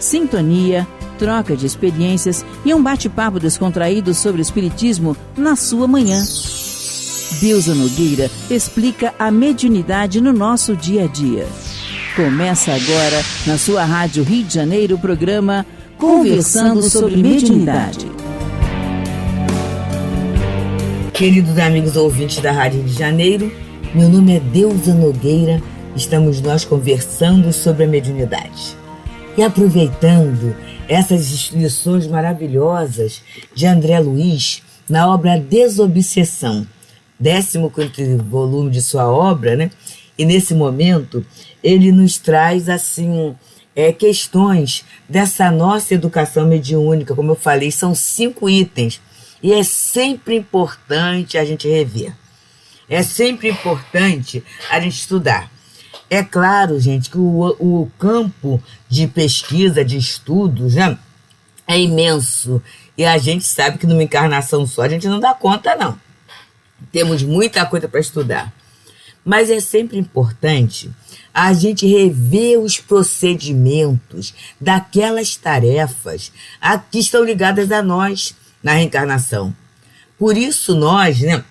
sintonia, troca de experiências e um bate-papo descontraído sobre o espiritismo na sua manhã. Deusa Nogueira explica a mediunidade no nosso dia a dia. Começa agora, na sua Rádio Rio de Janeiro, o programa Conversando sobre Mediunidade. Queridos amigos ouvintes da Rádio Rio de Janeiro, meu nome é Deusa Nogueira, estamos nós conversando sobre a mediunidade. E aproveitando essas lições maravilhosas de André Luiz na obra Desobsessão, 15º volume de sua obra, né? E nesse momento ele nos traz assim questões dessa nossa educação mediúnica. Como eu falei, são 5 itens e é sempre importante a gente rever, é sempre importante a gente estudar. É claro, gente, que o campo de pesquisa, de estudos, né, é imenso e a gente sabe que numa encarnação só a gente não dá conta, não. Temos muita coisa para estudar. Mas é sempre importante a gente rever os procedimentos daquelas tarefas que estão ligadas a nós na reencarnação. Por isso nós, né,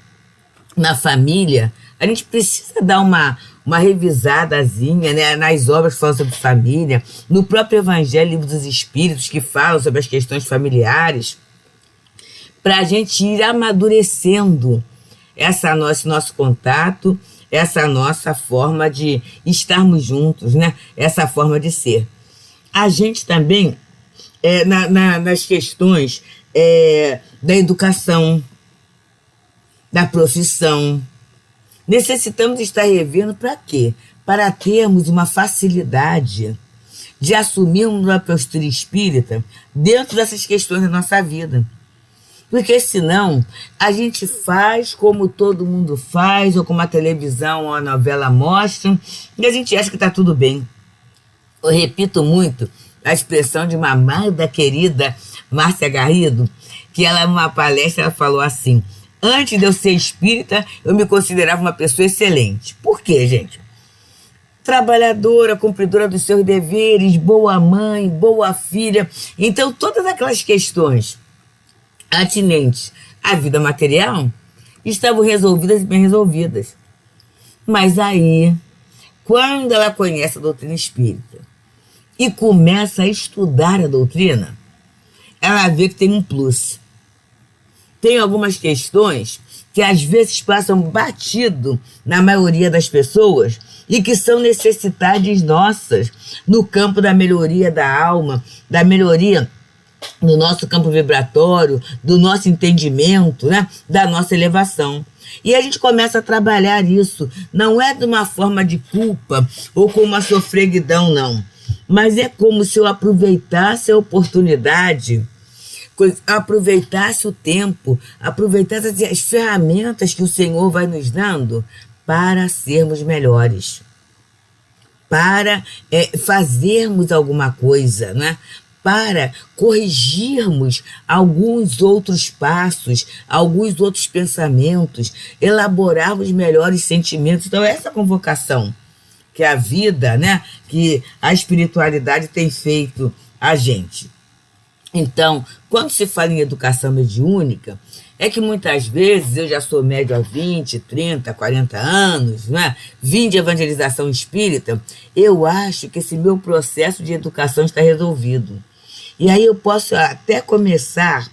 na família, a gente precisa dar uma revisadazinha, né, nas obras que falam sobre família, no próprio Evangelho, Livro dos Espíritos, que falam sobre as questões familiares, para a gente ir amadurecendo esse nosso contato, essa nossa forma de estarmos juntos, né? Essa forma de ser. A gente também, nas questões da educação, da profissão, necessitamos estar revendo para quê? Para termos uma facilidade de assumirmos a postura espírita dentro dessas questões da nossa vida. Porque senão a gente faz como todo mundo faz, ou como a televisão ou a novela mostram, e a gente acha que está tudo bem. Eu repito muito a expressão de uma amada querida Márcia Garrido, que ela, numa palestra, ela falou assim: antes de eu ser espírita, eu me considerava uma pessoa excelente. Por quê, gente? Trabalhadora, cumpridora dos seus deveres, boa mãe, boa filha. Então, todas aquelas questões atinentes à vida material estavam resolvidas e bem resolvidas. Mas aí, quando ela conhece a doutrina espírita e começa a estudar a doutrina, ela vê que tem um plus. Tem algumas questões que às vezes passam batido na maioria das pessoas e que são necessidades nossas no campo da melhoria da alma, da melhoria do nosso campo vibratório, do nosso entendimento, né? Da nossa elevação. E a gente começa a trabalhar isso. Não é de uma forma de culpa ou com uma sofreguidão, não. Mas é como se eu aproveitasse a oportunidade, aproveitasse o tempo, aproveitasse as ferramentas que o Senhor vai nos dando para sermos melhores, para fazermos alguma coisa, né? Para corrigirmos alguns outros passos, alguns outros pensamentos, elaborarmos melhores sentimentos. Então, essa convocação que a vida, né, que a espiritualidade tem feito a gente. Então, quando se fala em educação mediúnica, é que muitas vezes eu já sou médio há 20, 30, 40 anos, né? Vim de evangelização espírita, eu acho que esse meu processo de educação está resolvido. E aí eu posso até começar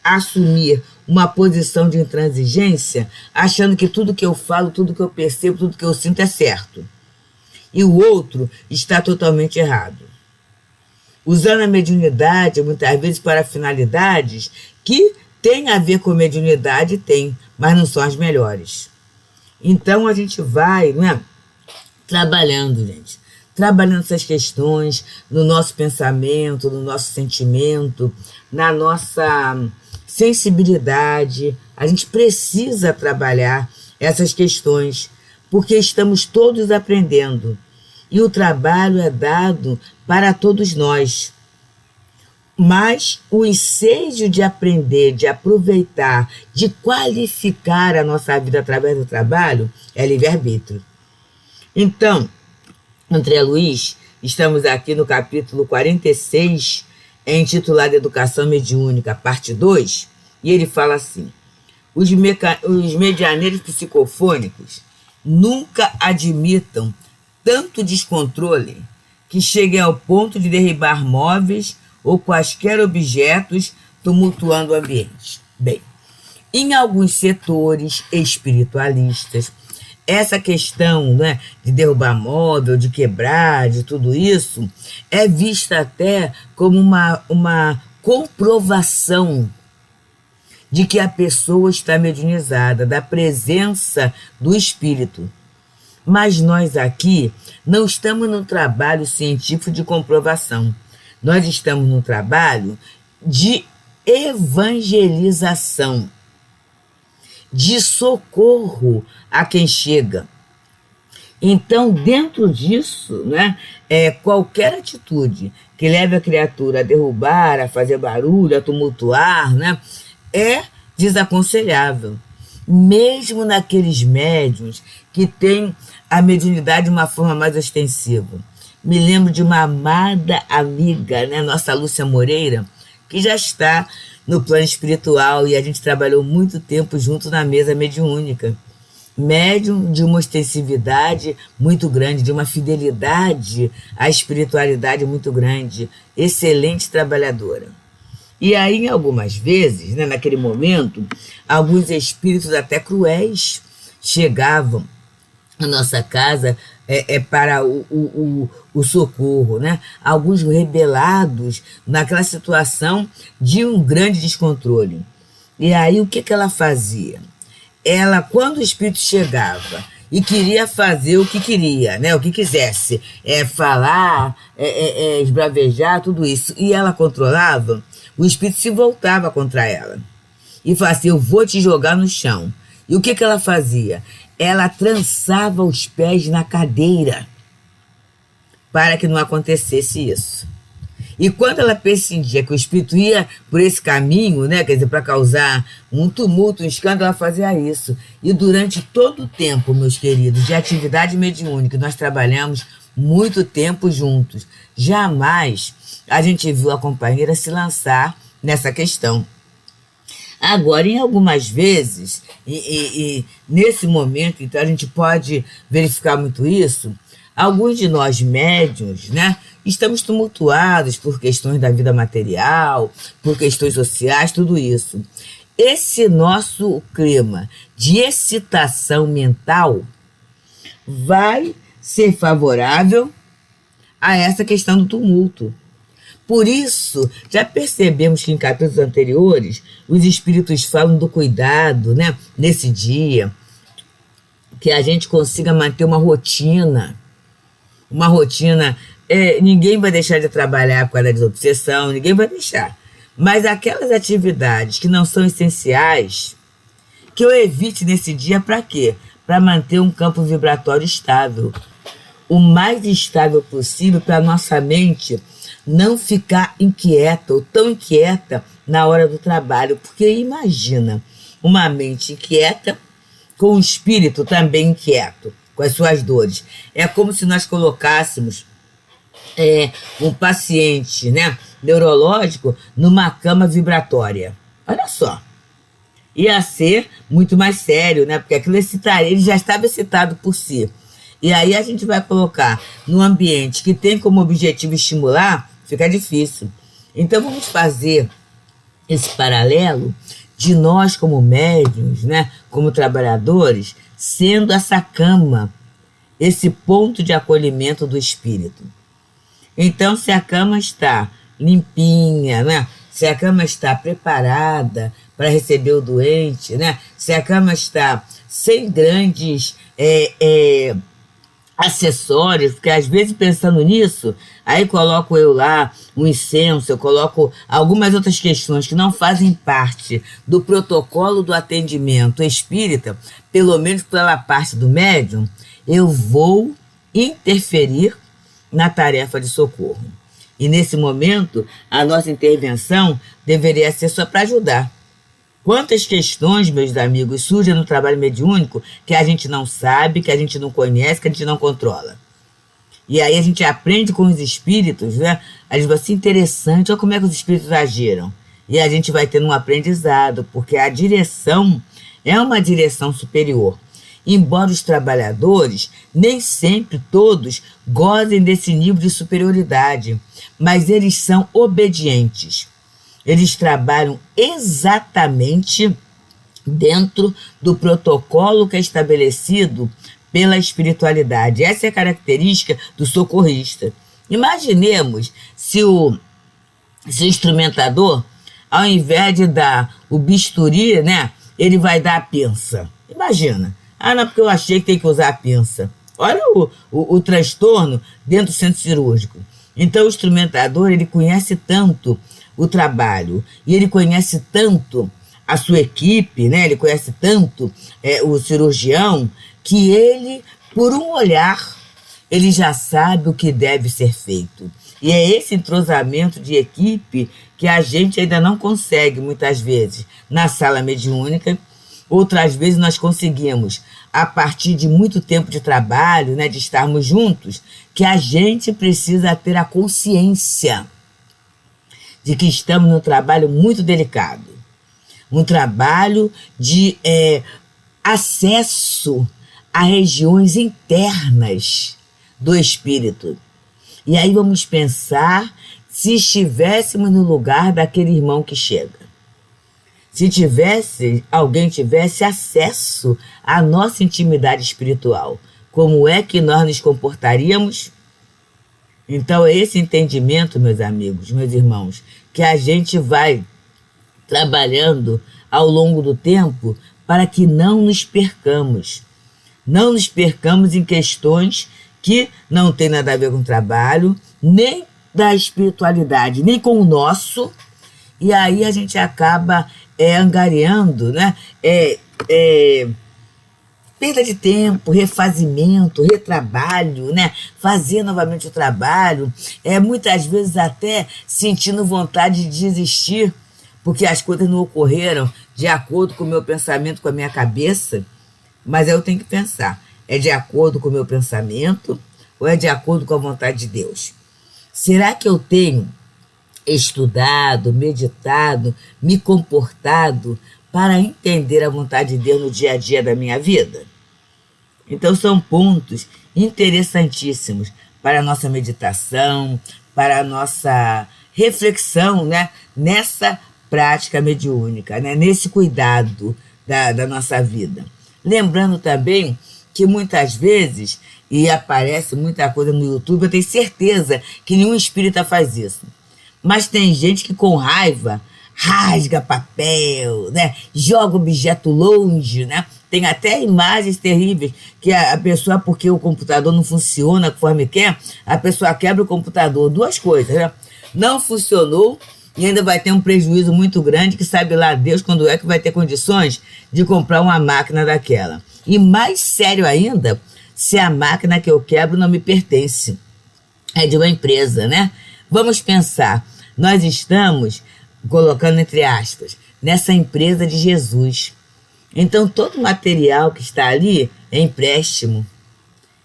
a assumir uma posição de intransigência, achando que tudo que eu falo, tudo que eu percebo, tudo que eu sinto é certo. E o outro está totalmente errado. Usando a mediunidade, muitas vezes, para finalidades que têm a ver com mediunidade, mas não são as melhores. Então a gente vai, né, trabalhando, gente. Trabalhando essas questões no nosso pensamento, no nosso sentimento, na nossa sensibilidade. A gente precisa trabalhar essas questões, porque estamos todos aprendendo. E o trabalho é dado para todos nós. Mas o ensejo de aprender, de aproveitar, de qualificar a nossa vida através do trabalho é livre-arbítrio. Então, André Luiz Estamos aqui no capítulo 46, intitulado Educação Mediúnica, parte 2, e ele fala assim: os medianeiros psicofônicos nunca admitam tanto descontrole que cheguem ao ponto de derribar móveis ou quaisquer objetos, tumultuando o ambiente. Bem, em alguns setores espiritualistas, essa questão, né, de derrubar móvel, de quebrar, de tudo isso, é vista até como uma comprovação de que a pessoa está mediunizada, da presença do espírito. Mas nós aqui não estamos no trabalho científico de comprovação. Nós estamos no trabalho de evangelização, de socorro a quem chega. Então, dentro disso, né, qualquer atitude que leve a criatura a derrubar, a fazer barulho, a tumultuar, né, é desaconselhável. Mesmo naqueles médiuns que têm a mediunidade de uma forma mais ostensiva. Me lembro de uma amada amiga, né, nossa Lúcia Moreira, que já está no plano espiritual e a gente trabalhou muito tempo junto na mesa mediúnica. Médium de uma ostensividade muito grande, de uma fidelidade à espiritualidade muito grande, excelente trabalhadora. E aí, algumas vezes, né, naquele momento, alguns espíritos até cruéis chegavam à nossa casa para o socorro, né? Alguns rebelados naquela situação de um grande descontrole. E aí, o que ela fazia? Ela, quando o espírito chegava e queria fazer o que queria, né, o que quisesse, falar, esbravejar, tudo isso, e ela controlava, o espírito se voltava contra ela e falava assim: eu vou te jogar no chão. E o que ela fazia? Ela trançava os pés na cadeira para que não acontecesse isso. E quando ela percebia que o espírito ia por esse caminho, né, quer dizer, para causar um tumulto, um escândalo, ela fazia isso. E durante todo o tempo, meus queridos, de atividade mediúnica, nós trabalhamos muito tempo juntos. Jamais a gente viu a companheira se lançar nessa questão. Agora, em algumas vezes, e nesse momento, então a gente pode verificar muito isso, alguns de nós médiuns, né, estamos tumultuados por questões da vida material, por questões sociais, tudo isso. Esse nosso clima de excitação mental vai ser favorável a essa questão do tumulto. Por isso, já percebemos que em capítulos anteriores, os espíritos falam do cuidado, né, nesse dia, que a gente consiga manter uma rotina. Uma rotina, ninguém vai deixar de trabalhar por causa da desobsessão, ninguém vai deixar. Mas aquelas atividades que não são essenciais, que eu evite nesse dia para quê? Para manter um campo vibratório estável. O mais estável possível para a nossa mente não ficar inquieta ou tão inquieta na hora do trabalho. Porque imagina uma mente inquieta com um espírito também inquieto, com as suas dores. É como se nós colocássemos um paciente, né, neurológico numa cama vibratória. Olha só. Ia ser muito mais sério, né? Porque aquilo excitaria, ele já estava excitado por si. E aí a gente vai colocar num ambiente que tem como objetivo estimular, fica difícil. Então vamos fazer esse paralelo de nós como médiuns, né, como trabalhadores, sendo essa cama, esse ponto de acolhimento do espírito. Então, se a cama está limpinha, né, se a cama está preparada para receber o doente, né, se a cama está sem grandes acessórios, porque às vezes pensando nisso, aí coloco eu lá um incenso, eu coloco algumas outras questões que não fazem parte do protocolo do atendimento espírita, pelo menos pela parte do médium, eu vou interferir na tarefa de socorro. E nesse momento, a nossa intervenção deveria ser só para ajudar. Quantas questões, meus amigos, surgem no trabalho mediúnico que a gente não sabe, que a gente não conhece, que a gente não controla. E aí a gente aprende com os espíritos, né? A gente vai assim, interessante, olha como é que os espíritos agiram. E a gente vai tendo um aprendizado, porque a direção é uma direção superior. Embora os trabalhadores, nem sempre todos, gozem desse nível de superioridade, mas eles são obedientes. Eles trabalham exatamente dentro do protocolo que é estabelecido pela espiritualidade. Essa é a característica do socorrista. Imaginemos se o instrumentador, ao invés de dar o bisturi, né, ele vai dar a pinça. Imagina. Ah, não, porque eu achei que tem que usar a pinça. Olha o transtorno dentro do centro cirúrgico. Então, o instrumentador, ele conhece tanto o trabalho e ele conhece tanto a sua equipe, né? Ele conhece tanto o cirurgião, que ele, por um olhar, ele já sabe o que deve ser feito. E é esse entrosamento de equipe que a gente ainda não consegue, muitas vezes, na sala mediúnica. Outras vezes nós conseguimos, a partir de muito tempo de trabalho, né, de estarmos juntos, que a gente precisa ter a consciência de que estamos num trabalho muito delicado. Um trabalho de acesso a regiões internas do espírito. E aí vamos pensar se estivéssemos no lugar daquele irmão que chega. Se alguém tivesse acesso à nossa intimidade espiritual, como é que nós nos comportaríamos? Então é esse entendimento, meus amigos, meus irmãos, que a gente vai trabalhando ao longo do tempo para que não nos percamos. Não nos percamos em questões que não tem nada a ver com o trabalho, nem da espiritualidade, nem com o nosso, e aí a gente acaba angariando, né? Perda de tempo, refazimento, retrabalho, né? Fazer novamente o trabalho, muitas vezes até sentindo vontade de desistir, porque as coisas não ocorreram de acordo com o meu pensamento, com a minha cabeça, mas eu tenho que pensar, é de acordo com o meu pensamento ou é de acordo com a vontade de Deus? Será que eu tenho estudado, meditado, me comportado para entender a vontade de Deus no dia a dia da minha vida? Então são pontos interessantíssimos para a nossa meditação, para a nossa reflexão, né, nessa prática mediúnica, né, nesse cuidado da nossa vida. Lembrando também que muitas vezes, e aparece muita coisa no YouTube, eu tenho certeza que nenhum espírita faz isso. Mas tem gente que com raiva rasga papel, né? Joga objeto longe, né? Tem até imagens terríveis que a pessoa, porque o computador não funciona conforme quer, a pessoa quebra o computador. Duas coisas, né? Não funcionou e ainda vai ter um prejuízo muito grande, que sabe lá Deus quando é que vai ter condições de comprar uma máquina daquela. E mais sério ainda, se a máquina que eu quebro não me pertence. É de uma empresa, né? Vamos pensar, nós estamos, colocando entre aspas, nessa empresa de Jesus. Então, todo o material que está ali é empréstimo.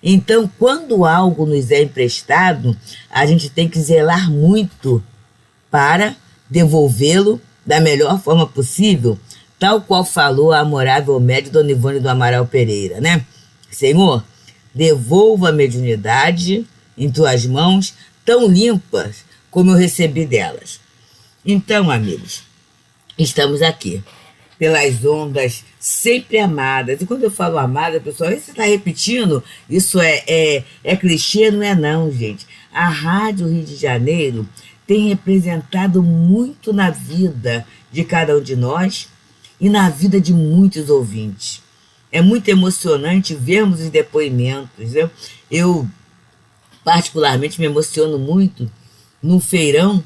Então, quando algo nos é emprestado, a gente tem que zelar muito para devolvê-lo da melhor forma possível, tal qual falou a amorável médium Dona Ivone do Amaral Pereira, né? Senhor, devolva a mediunidade em tuas mãos, tão limpas como eu recebi delas. Então, amigos, estamos aqui, pelas ondas sempre amadas. E quando eu falo amada, pessoal, você está repetindo, isso é clichê? Não é não, gente. A Rádio Rio de Janeiro tem representado muito na vida de cada um de nós e na vida de muitos ouvintes. É muito emocionante vermos os depoimentos. Eu particularmente me emociono muito num feirão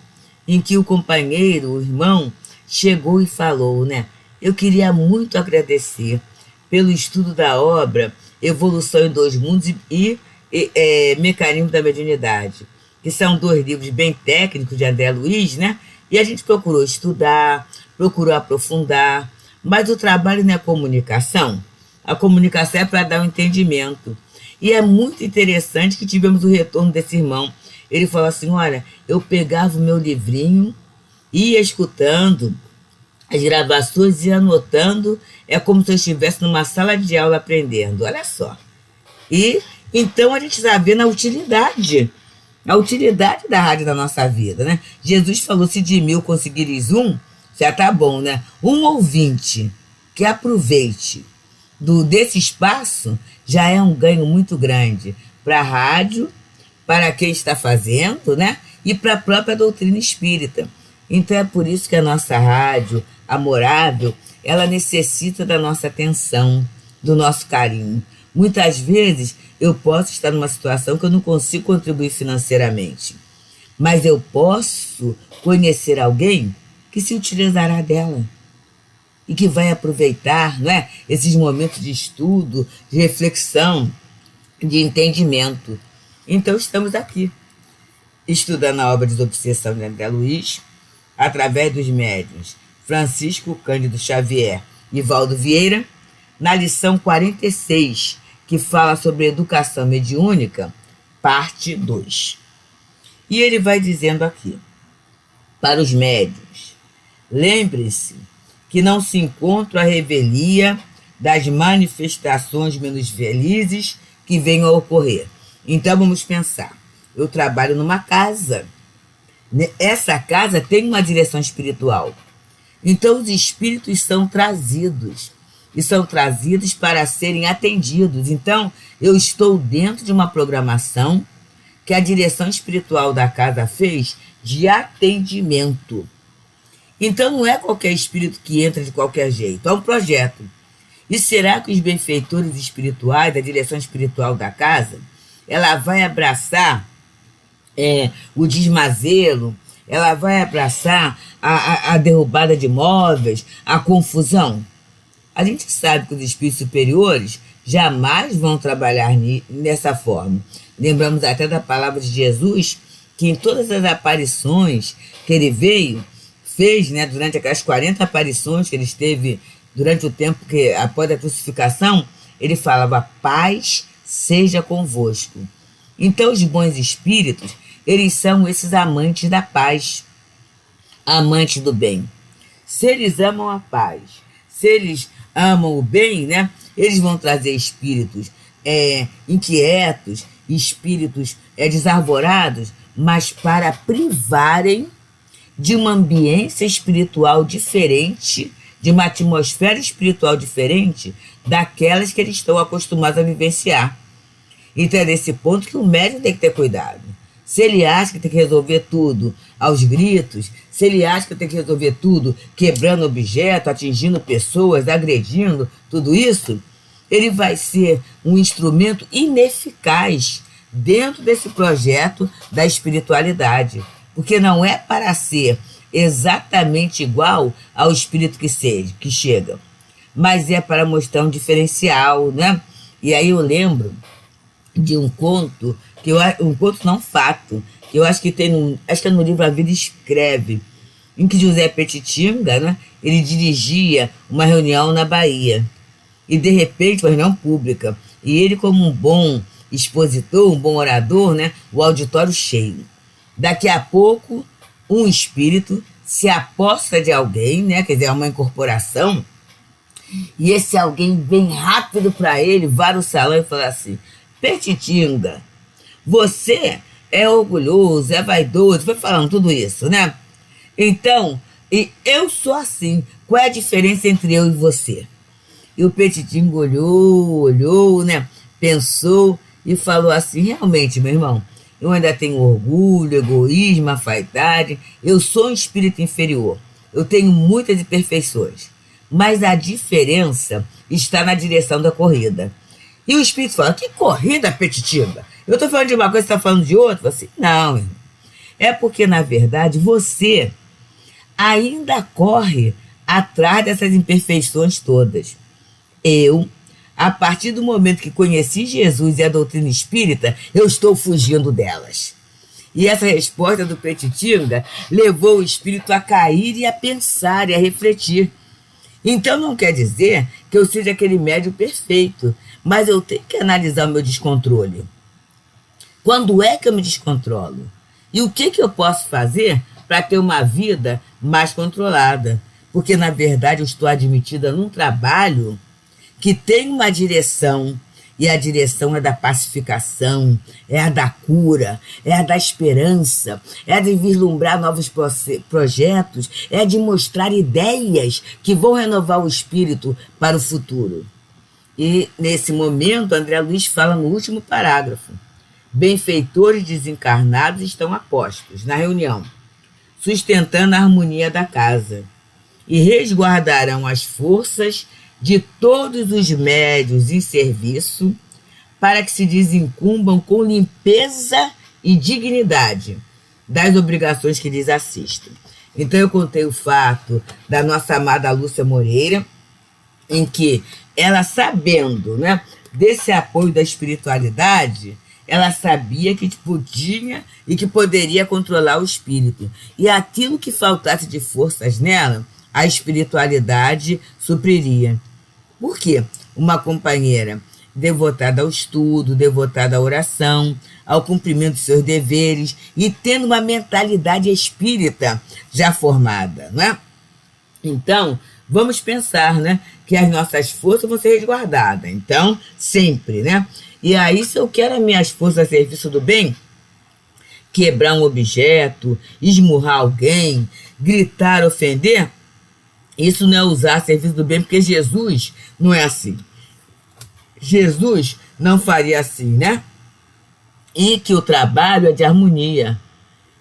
em que o companheiro, o irmão, chegou e falou, né? Eu queria muito agradecer pelo estudo da obra Evolução em Dois Mundos e Mecanismo da Mediunidade, que são 2 livros bem técnicos de André Luiz, né? E a gente procurou estudar, procurou aprofundar, mas o trabalho não é comunicação. A comunicação é para dar um entendimento. E é muito interessante que tivemos o retorno desse irmão. Ele falou assim, olha, eu pegava o meu livrinho, ia escutando as gravações e anotando, é como se eu estivesse numa sala de aula aprendendo, olha só. E então a gente está vendo a utilidade da rádio na nossa vida, né? Jesus falou, se de 1000 conseguires um, já tá bom, né? Um ouvinte que aproveite desse espaço já é um ganho muito grande para a rádio, para quem está fazendo, né? E para a própria doutrina espírita. Então é por isso que a nossa rádio, Amorável, ela necessita da nossa atenção, do nosso carinho. Muitas vezes eu posso estar numa situação que eu não consigo contribuir financeiramente, mas eu posso conhecer alguém que se utilizará dela e que vai aproveitar, não é, esses momentos de estudo, de reflexão, de entendimento. Então estamos aqui, estudando a obra Desobsessão de André Luiz, através dos médiuns Francisco Cândido Xavier e Valdo Vieira, na lição 46, que fala sobre educação mediúnica, parte 2. E ele vai dizendo aqui, para os médiuns, lembre-se que não se encontra a revelia das manifestações menos felizes que venham a ocorrer. Então vamos pensar, eu trabalho numa casa, essa casa tem uma direção espiritual, então os espíritos são trazidos, e são trazidos para serem atendidos. Então eu estou dentro de uma programação que a direção espiritual da casa fez de atendimento. Então não é qualquer espírito que entra de qualquer jeito, é um projeto. E será que os benfeitores espirituais, da direção espiritual da casa, ela vai abraçar o desmazelo, ela vai abraçar a derrubada de móveis, a confusão? A gente sabe que os espíritos superiores jamais vão trabalhar nessa forma. Lembramos até da palavra de Jesus, que em todas as aparições que ele fez, né, durante aquelas 40 aparições que ele esteve durante o tempo que após a crucificação, ele falava, paz seja convosco. Então os bons espíritos, eles são esses amantes da paz, amantes do bem. Se eles amam a paz, se eles amam o bem, né, eles vão trazer espíritos inquietos, espíritos desarvorados, mas para privarem de uma ambiência espiritual diferente, de uma atmosfera espiritual diferente daquelas que eles estão acostumados a vivenciar. Então é nesse ponto que o médium tem que ter cuidado. Se ele acha que tem que resolver tudo aos gritos, se ele acha que tem que resolver tudo quebrando objeto, atingindo pessoas, agredindo, tudo isso, ele vai ser um instrumento ineficaz dentro desse projeto da espiritualidade. Porque não é para ser exatamente igual ao espírito que chega, mas é para mostrar um diferencial, né? E aí eu lembro de um conto, um conto não fato, que eu acho que acho que é no livro A Vida Escreve, em que José Petitinga, né, ele dirigia uma reunião na Bahia, e de repente uma reunião pública, e ele como um bom expositor, um bom orador, né, o auditório cheio. Daqui a pouco, um espírito se aposta de alguém, né, quer dizer, uma incorporação, e esse alguém vem rápido para ele, vara o salão e fala assim, Petitinga, você é orgulhoso, é vaidoso, foi falando tudo isso, né? Então, e eu sou assim, qual é a diferença entre eu e você? E o Petitinga olhou, né, pensou e falou assim, realmente, meu irmão, eu ainda tenho orgulho, egoísmo, vaidade, eu sou um espírito inferior, eu tenho muitas imperfeições, mas a diferença está na direção da corrida. E o espírito fala, que corrida, Petitinga? Eu estou falando de uma coisa, você está falando de outra? Assim, não, irmão. É porque, na verdade, você ainda corre atrás dessas imperfeições todas. Eu, a partir do momento que conheci Jesus e a doutrina espírita, eu estou fugindo delas. E essa resposta do Petitinga levou o espírito a cair e a pensar e a refletir. Então não quer dizer que eu seja aquele médium perfeito, mas eu tenho que analisar o meu descontrole. Quando é que eu me descontrolo? E o que eu posso fazer para ter uma vida mais controlada? Porque, na verdade, eu estou admitida num trabalho que tem uma direção, e a direção é da pacificação, é a da cura, é a da esperança, é a de vislumbrar novos projetos, é a de mostrar ideias que vão renovar o espírito para o futuro. E, nesse momento, André Luiz fala no último parágrafo: benfeitores desencarnados estão apostos na reunião, sustentando a harmonia da casa, e resguardarão as forças de todos os médios em serviço para que se desincumbam com limpeza e dignidade das obrigações que lhes assistem. Então eu contei o fato da nossa amada Lúcia Moreira, em que ela, sabendo, né, desse apoio da espiritualidade, ela sabia que podia e que poderia controlar o espírito. E aquilo que faltasse de forças nela, a espiritualidade supriria. Por quê? Uma companheira devotada ao estudo, devotada à oração, ao cumprimento de seus deveres e tendo uma mentalidade espírita já formada, não é? Então, vamos pensar, né, que as nossas forças vão ser resguardadas. Então, sempre, né? E aí, se eu quero as minhas forças a serviço do bem, quebrar um objeto, esmurrar alguém, gritar, ofender, isso não é usar a serviço do bem, porque Jesus não é assim. Jesus não faria assim, né? E que o trabalho é de harmonia,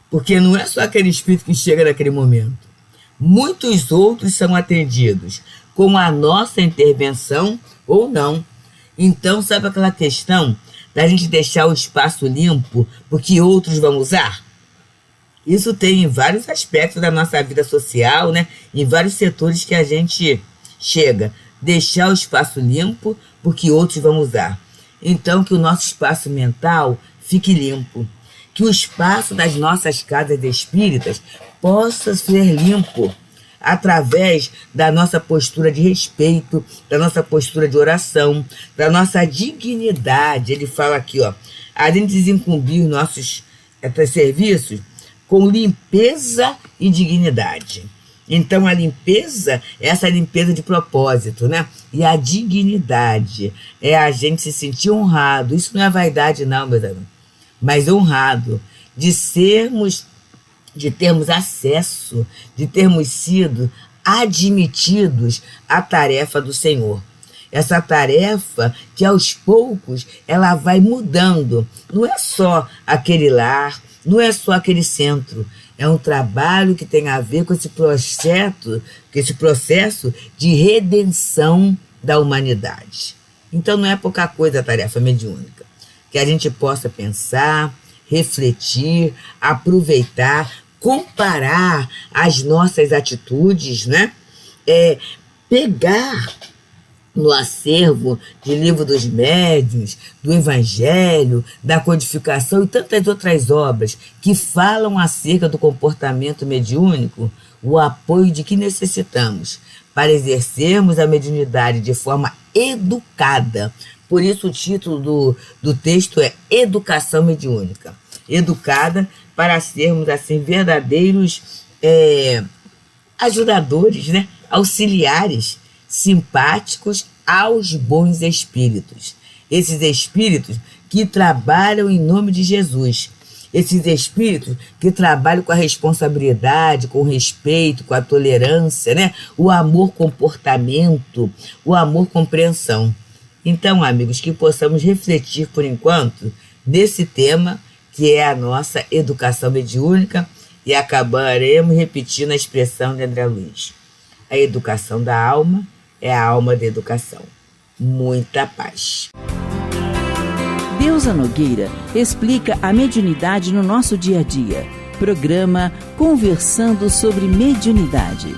porque não é só aquele espírito que chega naquele momento. Muitos outros são atendidos com a nossa intervenção ou não. Então, sabe aquela questão da gente deixar o espaço limpo porque outros vão usar? Isso tem em vários aspectos da nossa vida social, né? Em vários setores que a gente chega. Deixar o espaço limpo porque outros vão usar. Então, que o nosso espaço mental fique limpo. Que o espaço das nossas casas espíritas possa ser limpo através da nossa postura de respeito, da nossa postura de oração, da nossa dignidade. Ele fala aqui, ó, a gente desincumbir os nossos serviços com limpeza e dignidade. Então, a limpeza é essa limpeza de propósito, né? E a dignidade é a gente se sentir honrado. Isso não é vaidade, não, meus amigos, mas honrado de termos acesso, de termos sido admitidos à tarefa do Senhor. Essa tarefa que, aos poucos, ela vai mudando. Não é só aquele lar, não é só aquele centro. É um trabalho que tem a ver com esse processo de redenção da humanidade. Então não é pouca coisa a tarefa mediúnica. Que a gente possa pensar, refletir, aproveitar, comparar as nossas atitudes, né? Pegar no acervo de Livro dos Médiuns, do Evangelho, da Codificação e tantas outras obras que falam acerca do comportamento mediúnico, o apoio de que necessitamos para exercermos a mediunidade de forma educada. Por isso o título do texto é Educação Mediúnica. Educada para sermos, assim, verdadeiros ajudadores, né? Auxiliares, simpáticos aos bons espíritos. Esses espíritos que trabalham em nome de Jesus. Esses espíritos que trabalham com a responsabilidade, com o respeito, com a tolerância, né? O amor comportamento, o amor compreensão. Então, amigos, que possamos refletir por enquanto nesse tema que é a nossa educação mediúnica e acabaremos repetindo a expressão de André Luiz. A educação da alma é a alma da educação. Muita paz. Deusa Nogueira explica a mediunidade no nosso dia a dia. Programa Conversando sobre Mediunidade.